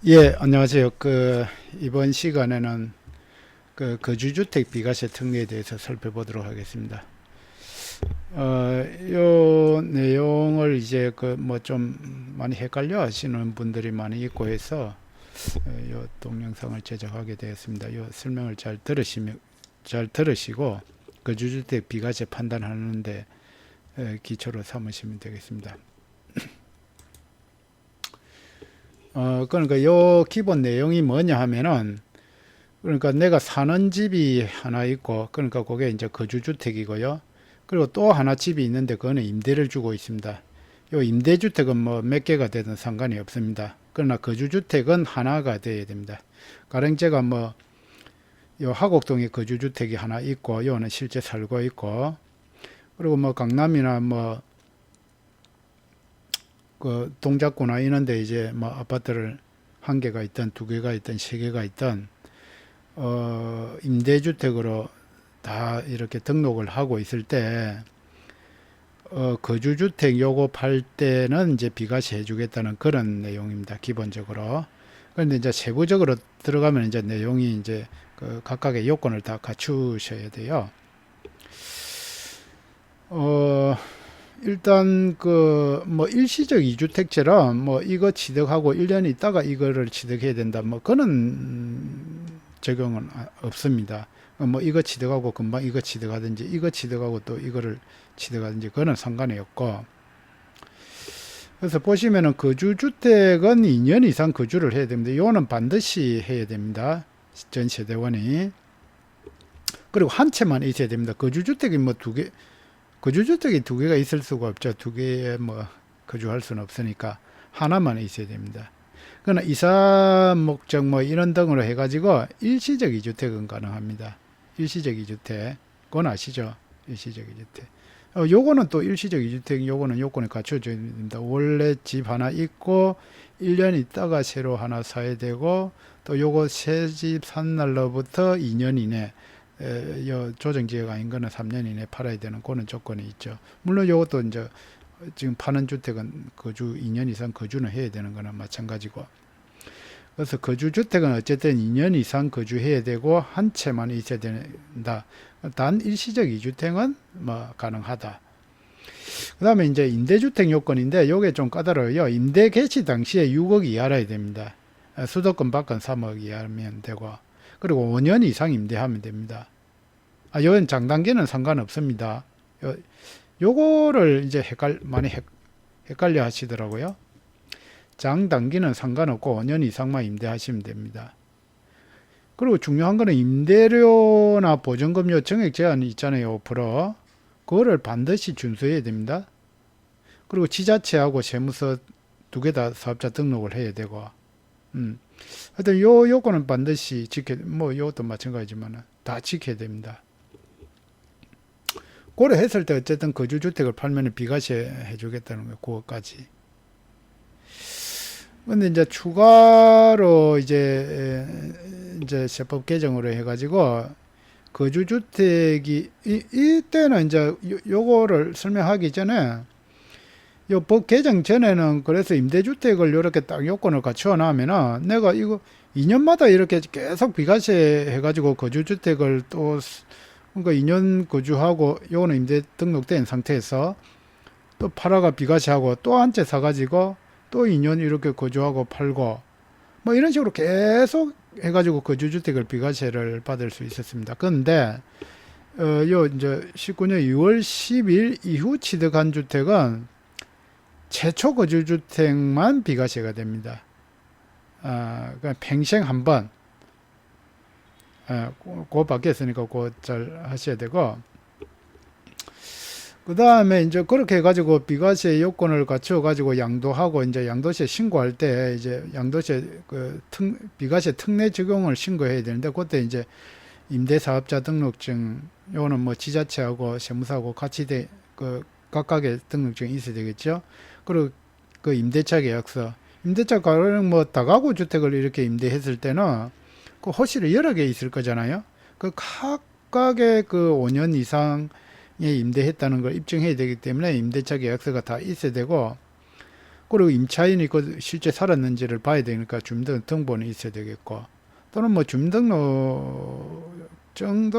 예, 안녕하세요. 이번 시간에는 거주주택 비과세 특례에 대해서 살펴보도록 하겠습니다. 요 내용을 이제 좀 많이 헷갈려 하시는 분들이 많이 있고 해서 요 동영상을 제작하게 되었습니다. 요 설명을 잘 들으시고 거주주택 비과세 판단하는데 기초로 삼으시면 되겠습니다. 그러니까 요 기본 내용이 뭐냐 하면은, 그러니까 내가 사는 집이 하나 있고, 그러니까 그게 이제 거주주택이고요. 그리고 또 하나 집이 있는데 그거는 임대를 주고 있습니다. 요 임대주택은 뭐 몇 개가 되든 상관이 없습니다. 그러나 거주주택은 하나가 되어야 됩니다. 가령 제가 요 하곡동에 거주주택이 하나 있고, 요는 실제 살고 있고, 그리고 강남이나 동작구나 이런데 이제 아파트를 한 개가 있든 두 개가 있든 세 개가 있든 임대주택으로 다 이렇게 등록을 하고 있을 때 거주주택 요거 팔 때는 이제 비과세 해주겠다는 그런 내용입니다. 기본적으로. 그런데 이제 세부적으로 들어가면 이제 내용이 이제 각각의 요건을 다 갖추셔야 돼요. 일단 일시적 이주택처럼 이거 취득하고 1년 있다가 이거를 취득해야 된다. 그는 적용은 없습니다. 이거 취득하고 금방 이거 취득하든지 이거 취득하고 또 이거를 취득하든지 그거는 상관이 없고. 그래서 보시면은 거주주택은 2년 이상 거주를 해야 됩니다. 요거는 반드시 해야 됩니다. 전 세대원이. 그리고 한 채만 있어야 됩니다. 거주주택이 거주주택이 두 개가 있을 수가 없죠. 두 개에 거주할 수는 없으니까 하나만 있어야 됩니다. 그러나 이사 목적 이런 등으로 해가지고 일시적 이주택은 가능합니다. 일시적 이주택. 그건 아시죠? 일시적 이주택. 요거는 또 일시적 이주택, 요거는 요건을 갖춰줘야 됩니다. 원래 집 하나 있고 1년 있다가 새로 하나 사야 되고, 또 요거 새 집 산 날로부터 2년 이내, 조정지역 아닌 거는 3년 이내 팔아야 되는 그런 조건이 있죠. 물론 요것도 이제 지금 파는 주택은 거주 2년 이상 거주는 해야 되는 거나 마찬가지고. 그래서 거주주택은 어쨌든 2년 이상 거주해야 되고 한 채만 있어야 된다. 단 일시적 이주택은 가능하다. 그 다음에 이제 임대주택 요건인데 요게 좀 까다로워요. 임대 개시 당시에 6억 이하라야 됩니다. 수도권 밖은 3억 이하면 되고, 그리고 5년 이상 임대하면 됩니다. 요건 장단기는 상관없습니다. 요거를 이제 많이 헷갈려 하시더라고요. 장단기는 상관없고 5년 이상만 임대하시면 됩니다. 그리고 중요한 거는 임대료나 보증금요 정액 제한이 있잖아요. 5%. 그거를 반드시 준수해야 됩니다. 그리고 지자체하고 세무서 두 개 다 사업자 등록을 해야 되고, 하여튼 요 요거는 반드시 요것도 마찬가지지만 다 지켜야 됩니다. 고려했을 때 어쨌든 거주주택을 팔면 비과세 해주겠다는 거예요. 그거까지. 근데 이제 추가로 이제 세법 개정으로 해가지고 거주주택이 이때는 이제 요거를 설명하기 전에 요 법 개정 전에는 그래서 임대주택을 이렇게 딱 요건을 갖추어 놔면은 내가 이거 2년마다 이렇게 계속 비과세 해가지고 거주주택을 또 그러니까 2년 거주하고 요거는 임대 등록된 상태에서 또 팔아가 비과세하고 또 한 채 사가지고 또 2년 이렇게 거주하고 팔고 이런 식으로 계속 해가지고 거주주택을 비과세를 받을 수 있었습니다. 그런데 요 이제 19년 2월 10일 이후 취득한 주택은 최초 거주주택만 비과세가 됩니다. 그러니까 평생 한 번. 그거 바뀌었으니까 그거 잘 하셔야 되고, 그 다음에 이제 그렇게 해가지고 비과세 요건을 갖춰 가지고 양도하고 이제 양도세 신고할 때 이제 양도세 비과세 특례 적용을 신고해야 되는데, 그때 이제 임대사업자 등록증, 요거는 지자체하고 세무사하고 같이 각각의 등록증이 있어야 되겠죠. 그리고 그 임대차 계약서, 임대차 가령 다가구 주택을 이렇게 임대했을 때는 그 호실이 여러 개 있을 거잖아요. 그 각각의 5년 이상에 임대했다는 걸 입증해야 되기 때문에 임대차 계약서가 다 있어야 되고, 그리고 임차인이 그 실제 살았는지를 봐야 되니까 주민등록 등본이 있어야 되겠고, 또는 뭐 주민등록증도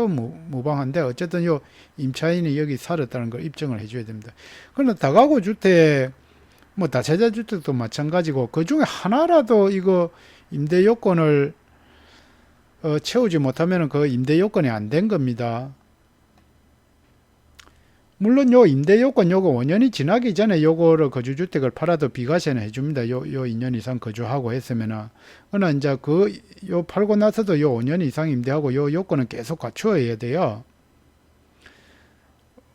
무방한데 어쨌든 요 임차인이 여기 살았다는 걸 입증을 해줘야 됩니다. 그런데 다가구 주택, 뭐 다세대 주택도 마찬가지고 그 중에 하나라도 이거 임대 요건을 채우지 못하면 그 임대 요건이 안 된 겁니다. 물론 요 임대 요건 요거 5년이 지나기 전에 요거를 거주주택을 팔아도 비과세는 해줍니다. 요 2년 이상 거주하고 했으면은. 그러나 이제 요 팔고 나서도 요 5년 이상 임대하고 요 요건은 계속 갖추어야 돼요.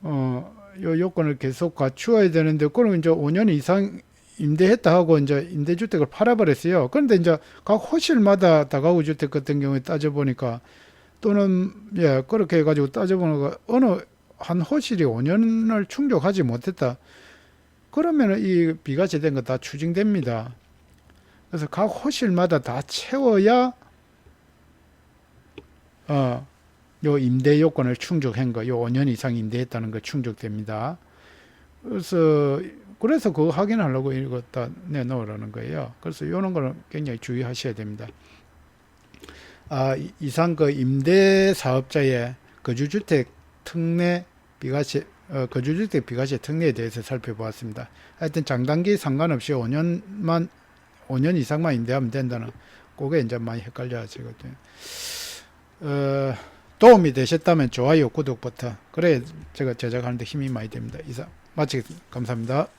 요 요건을 계속 갖추어야 되는데, 그럼 이제 5년 이상 임대했다 하고 이제 임대주택을 팔아버렸어요. 그런데 이제 각 호실마다 다가구 주택 같은 경우에 따져보니까, 또는, 예, 그렇게 해가지고 따져보니까 어느 한 호실이 5년을 충족하지 못했다. 그러면 이 비과세된 거 다 추징됩니다. 그래서 각 호실마다 다 채워야, 요 임대 요건을 충족한 거, 요 5년 이상 임대했다는 거 충족됩니다. 그래서 그거 확인하려고 이거 다 내놓으라는 거예요. 그래서 요런 거는 굉장히 주의하셔야 됩니다. 이상 그 임대 사업자의 거주주택 특례 비과세, 거주주택 비과세 특례에 대해서 살펴보았습니다. 하여튼 장단기 상관없이 5년 이상만 임대하면 된다는, 그게 이제 많이 헷갈려 하시거든요. 도움이 되셨다면 좋아요, 구독부터. 그래 제가 제작하는데 힘이 많이 됩니다. 이상 마치겠습니다. 감사합니다.